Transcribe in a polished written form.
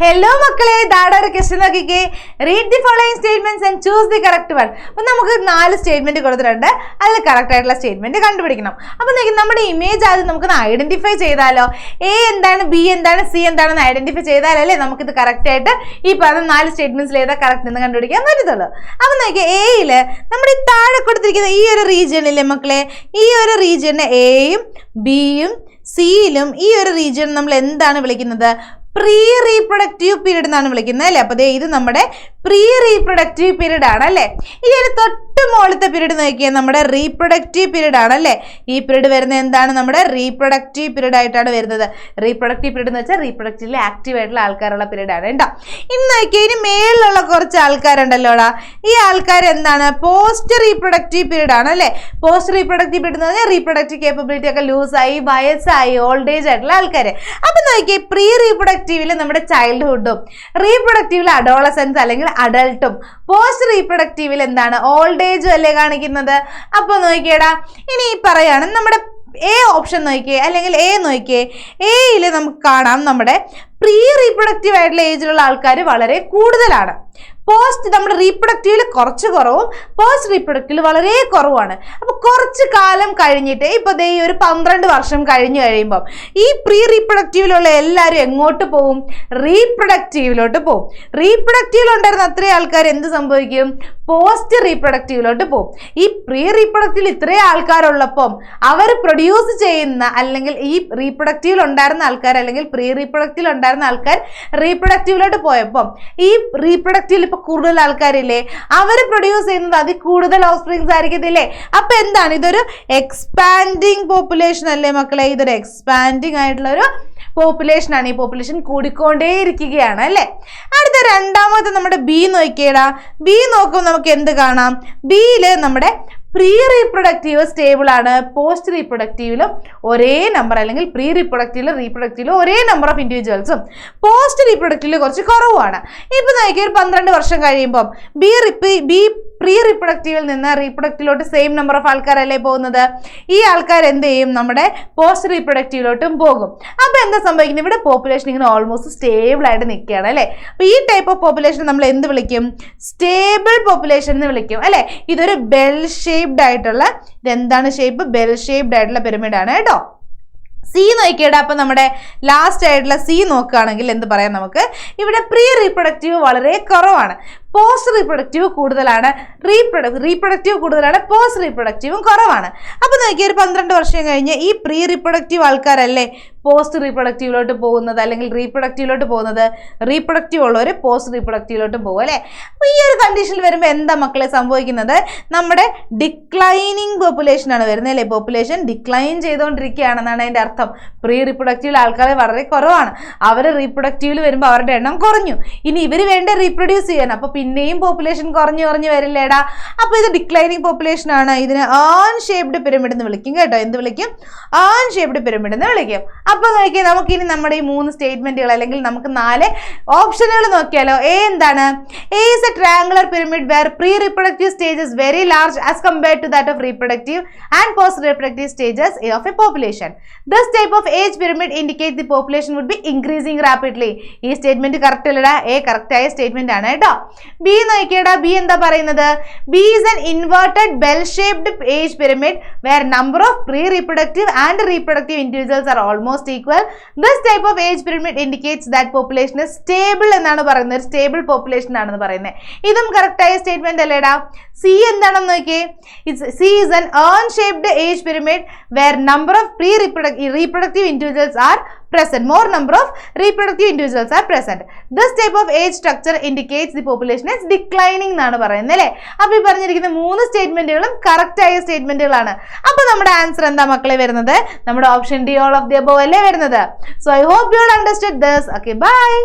Hello മക്കളെ, ദാടാ ഒരു question നോക്കിക്കേ. Read the following statements and choose the correct one. അപ്പോൾ നമുക്ക് 4 സ്റ്റേറ്റ്മെന്റ് കൊടുത്തിട്ടുണ്ട്. അതിൽ കറക്റ്റ് ആയിട്ടുള്ള സ്റ്റേറ്റ്മെന്റ് കണ്ടുപിടിക്കണം. അപ്പോൾ നമ്മുടെ ഇമേജ് ആദ്യം നമുക്കൊന്ന് ഐഡന്റിഫൈ ചെയ്താലോ. എ എന്താണ്, ബി എന്താണ്, സി എന്താണെന്ന് ഐഡന്റിഫൈ ചെയ്താലല്ലേ നമുക്കിത് കറക്റ്റ് ആയിട്ട് ഈ പറഞ്ഞ 4 സ്റ്റേറ്റ്മെന്റ്സിൽ ഏതാ കറക്റ്റ് എന്ന് കണ്ടുപിടിക്കാൻ പറ്റത്തുള്ളൂ. അപ്പോൾ നോക്കിയേ, എയിൽ നമ്മുടെ ഈ താഴെ കൊടുത്തിരിക്കുന്ന ഈ ഒരു റീജിയനിലെ മക്കളെ, ഈ ഒരു റീജിയനെ എയും ബിയും സിയിലും ഈ ഒരു റീജിയൻ നമ്മൾ എന്താണ് വിളിക്കുന്നത്? പ്രീ റീപ്രൊഡക്റ്റീവ് പീരീഡ് എന്നാണ് വിളിക്കുന്നത് അല്ലേ. അപ്പോൾ ഇത് നമ്മുടെ പ്രീ റീപ്രൊഡക്റ്റീവ് പീരീഡ് ആണ് അല്ലേ. ഇതിന് തൊട്ട് മുകളിലത്തെ പീരീഡ് നോക്കിയാൽ നമ്മുടെ റീപ്രൊഡക്റ്റീവ് പീരീഡ് ആണ് അല്ലേ. ഈ പീരീഡ് വരുന്നത് എന്താണ്? നമ്മുടെ റീപ്രൊഡക്റ്റീവ് പീരീഡ് ആയിട്ടാണ് വരുന്നത്. റീപ്രൊഡക്റ്റീവ് പീരീഡ് എന്ന് വെച്ചാൽ റീപ്രൊഡക്റ്റീവ്ലി ആക്റ്റീവ് ആയിട്ടുള്ള ആൾക്കാരുള്ള പീരീഡ് ആണ് കേട്ടോ. ഇന്ന് നോക്കിയാൽ ഇനി മേളിലുള്ള കുറച്ച് ആൾക്കാരുണ്ടല്ലോടാ, ഈ ആൾക്കാർ എന്താണ്? പോസ്റ്റ് റീപ്രൊഡക്റ്റീവ് പീരീഡ് ആണ് അല്ലേ. പോസ്റ്റ് റീപ്രൊഡക്റ്റീവ് പീരീഡ് എന്ന് പറഞ്ഞാൽ റീപ്രൊഡക്റ്റീവ് കേപ്പബിലിറ്റി ഒക്കെ ലൂസായി, വയസ്സായി, ഓൾഡ് ഏജ് ആയിട്ടുള്ള ആൾക്കാർ. അപ്പം നോക്കിയാൽ പ്രീ റീപ്രൊഡക്റ്റീവിൽ നമ്മുടെ ചൈൽഡ്ഹുഡും, റീപ്രൊഡക്റ്റീവിൽ അഡോളസൻസ് അല്ലെങ്കിൽ അഡൾട്ടും, പോസ്റ്റ് റീപ്രൊഡക്റ്റീവിൽ എന്താണ്? ഓൾഡ് ഏജും അല്ലേ കാണിക്കുന്നത്. അപ്പോൾ നോക്കിയേടാ, ഇനി പറയാണ് നമ്മുടെ എ ഓപ്ഷൻ നോക്കിയേ, അല്ലെങ്കിൽ എ നോക്കിയേ. എയിൽ നമുക്ക് കാണാം നമ്മുടെ പ്രീ റീപ്രൊഡക്റ്റീവ് ആയിട്ടുള്ള ഏജിലുള്ള ആൾക്കാർ വളരെ കൂടുതലാണ്. പോസ്റ്റ് നമ്മുടെ റീപ്രൊഡക്റ്റീവിൽ കുറച്ച് കുറവും പോസ്റ്റ് റീപ്രൊഡക്റ്റീവിൽ വളരെ കുറവാണ്. അപ്പോൾ കുറച്ച് കാലം കഴിഞ്ഞിട്ട് ഇപ്പോൾ ദേ ഒരു 12 വർഷം കഴിഞ്ഞ് കഴിയുമ്പം ഈ പ്രീ റീപ്രൊഡക്റ്റീവിലുള്ള എല്ലാവരും എങ്ങോട്ട് പോകും? റീപ്രൊഡക്റ്റീവിലോട്ട് പോകും. റീപ്രൊഡക്റ്റീവിലുണ്ടായിരുന്ന അത്രയും ആൾക്കാർ എന്ത് സംഭവിക്കും? പോസ്റ്റ് റീപ്രൊഡക്റ്റീവിലോട്ട് പോകും. ഈ പ്രീ റീപ്രൊഡക്റ്റീവിൽ ഇത്രയും ആൾക്കാരുള്ളപ്പം അവർ പ്രൊഡ്യൂസ് ചെയ്യുന്ന, അല്ലെങ്കിൽ ഈ റീപ്രൊഡക്റ്റീവിൽ ഉണ്ടായിരുന്ന ആൾക്കാർ അല്ലെങ്കിൽ പ്രീ റീപ്രൊഡക്റ്റീവിൽ ഉണ്ടായിരുന്ന ആൾക്കാർ റീപ്രൊഡക്റ്റീവിലോട്ട് പോയപ്പം ഈ റീപ്രൊഡക്റ്റീവിൽ ഇപ്പൊ കൂടുതൽ ആൾക്കാരില്ലേ, അവർ പ്രൊഡ്യൂസ് ചെയ്യുന്നത് അതിൽ കൂടുതൽ ഓഫ്സ്പ്രിങ്സ് ആയിരിക്കത്തില്ലേ. അപ്പൊ എന്താണ്? ഇതൊരു എക്സ്പാൻഡിങ് പോപ്പുലേഷൻ അല്ലേ മക്കളെ. ഇതൊരു എക്സ്പാൻഡിങ് ആയിട്ടുള്ള ഒരു പോപ്പുലേഷൻ ആണ്. ഈ പോപ്പുലേഷൻ കൂടിക്കൊണ്ടേ ഇരിക്കുകയാണ് അല്ലേ. അടുത്ത രണ്ടാമത്തെ നമ്മുടെ ബി നോക്കിയേടാ. ബി നോക്കുമ്പോൾ നമുക്ക് എന്ത് കാണാം? ബിയിൽ നമ്മുടെ പ്രീ റീപ്രൊഡക്റ്റീവ് സ്റ്റേബിൾ ആണ്. പോസ്റ്റ് റീപ്രൊഡക്റ്റീവിലും ഒരേ നമ്പർ, അല്ലെങ്കിൽ പ്രീ റീപ്രൊഡക്റ്റീവിലും ഒരേ നമ്പർ ഓഫ് ഇൻഡിവിജ്വൽസും, പോസ്റ്റ് റീപ്രൊഡക്റ്റീവിൽ കുറച്ച് കുറവാണ്. ഇപ്പൊ നോക്കിയ ഒരു 12 വർഷം കഴിയുമ്പം ബി പ്രീ റീപ്രൊഡക്റ്റീവിൽ നിന്ന് റീപ്രൊഡക്റ്റീവിലോട്ട് സെയിം നമ്പർ ഓഫ് ആൾക്കാരല്ലേ പോകുന്നത്. ഈ ആൾക്കാർ എന്ത് ചെയ്യും? നമ്മുടെ പോസ്റ്റ് റീപ്രൊഡക്റ്റീവിലോട്ടും പോകും. അപ്പൊ എന്താ സംഭവിക്കുന്നത്? ഇവിടെ പോപ്പുലേഷൻ ഇങ്ങനെ ഓൾമോസ്റ്റ് സ്റ്റേബിൾ ആയിട്ട് നിൽക്കുകയാണ് അല്ലേ. അപ്പൊ ഈ ടൈപ്പ് ഓഫ് പോപ്പുലേഷൻ നമ്മൾ എന്ത് വിളിക്കും? സ്റ്റേബിൾ പോപ്പുലേഷൻ എന്ന് വിളിക്കും അല്ലെ. ഇതൊരു ബെൽ ഷേപ്ഡ് ആയിട്ടുള്ള, ഇതെന്താണ് ഷേപ്പ്? ബെൽ ഷേപ്ഡ് ആയിട്ടുള്ള പിരമിഡ് ആണ് കേട്ടോ. സി നോക്കിയിട്ട് അപ്പൊ നമ്മുടെ ലാസ്റ്റ് ആയിട്ടുള്ള സി നോക്കുകയാണെങ്കിൽ എന്ത് പറയാം നമുക്ക്? ഇവിടെ പ്രീ റീപ്രൊഡക്റ്റീവ് വളരെ കുറവാണ്, പോസ്റ്റ് റീപ്രൊഡക്റ്റീവ് കൂടുതലാണ്. റീപ്രൊഡക്റ്റീവ് കൂടുതലാണ്, പോസ്റ്റ് റീപ്രൊഡക്റ്റീവും കുറവാണ്. അപ്പൊ നോക്കിയ ഒരു 12 വർഷം കഴിഞ്ഞ് ഈ പ്രീ റീപ്രൊഡക്റ്റീവ് ആൾക്കാരല്ലേ പോസ്റ്റ് റീപ്രൊഡക്റ്റീവിലോട്ട് പോകുന്നത്, അല്ലെങ്കിൽ റീപ്രൊഡക്റ്റീവിലോട്ട് പോകുന്നത്. റീപ്രൊഡക്റ്റീവ് ഉള്ളവർ പോസ്റ്റ് റീപ്രൊഡക്റ്റീവിലോട്ട് പോകും അല്ലേ. അപ്പൊ ഈ ഒരു കണ്ടീഷനിൽ വരുമ്പോൾ എന്താ മക്കളെ സംഭവിക്കുന്നത്? നമ്മുടെ ഡിക്ലൈനിങ് പോപ്പുലേഷൻ ആണ് വരുന്നത് അല്ലേ. പോപ്പുലേഷൻ ഡിക്ലൈൻ ചെയ്തുകൊണ്ടിരിക്കുകയാണെന്നാണ് അതിന്റെ അർത്ഥം. പ്രീ റീപ്രൊഡക്റ്റീവ് ആൾക്കാർ വളരെ കുറവാണ്, അവർ റീപ്രൊഡക്റ്റീവിൽ വരുമ്പോൾ അവരുടെ എണ്ണം കുറഞ്ഞു. ഇനി ഇവർ വേണ്ട റീപ്രൊഡ്യൂസ് ചെയ്യാൻ, അപ്പൊ പിന്നെയും പോപ്പുലേഷൻ കുറഞ്ഞു വരില്ലേടാ. അപ്പൊ ഇത് ഡിക്ലൈനിങ് പോപ്പുലേഷൻ ആണ്. ഇതിന് ആൺ ഷേപ്ഡ് പിരമിഡ് എന്ന് വിളിക്കും കേട്ടോ. എന്ത് വിളിക്കും? ആൺ ഷേപ്ഡ് പിരമിഡ് എന്ന് വിളിക്കും. അപ്പൊ നോക്കിയാൽ നമുക്കിനി നമ്മുടെ ഈ 3 സ്റ്റേറ്റ്മെന്റുകൾ, അല്ലെങ്കിൽ നമുക്ക് 4 ഓപ്ഷനുകൾ നോക്കിയാലോ. എ എന്താണ്? A is a triangular pyramid where pre-reproductive stage is very large as compared to that of reproductive and post-reproductive stages of a population. This type of age pyramid indicates the population would be increasing rapidly. ഈ statement correct അല്ലടാ. A correct ആയ statement ആണ് കേട്ടോ. B നോക്കിയടാ. B എന്താ പറയുന്നത്? B is an inverted bell-shaped age pyramid where number of pre-reproductive and reproductive individuals are almost equal. This type of age pyramid indicates that population is stable എന്നാണ് പറയുന്നത്. Stable population ആണെന്ന് പറയുന്നത്. ഇതും correct ആയ statement അല്ലേടാ. C എന്താണെന്ന് നോക്കിയേ. C is an urn-shaped age pyramid where number of reproductive individuals are present. More number of reproductive individuals are present. This type of age structure indicates the population is declining എന്നാണ് പറയുന്നത് അല്ലേ. അപ്പൊ ഈ പറഞ്ഞിരിക്കുന്ന 3 സ്റ്റേറ്റ്മെന്റുകളും correct ആയ സ്റ്റേറ്റ്മെന്റുകളാണ്. അപ്പൊ നമ്മുടെ answer എന്താ മക്കളെ വരുന്നത്? നമ്മുടെ option D, all of the above അല്ലേ വരുന്നത്. So I hope you all understood this. Okay, bye.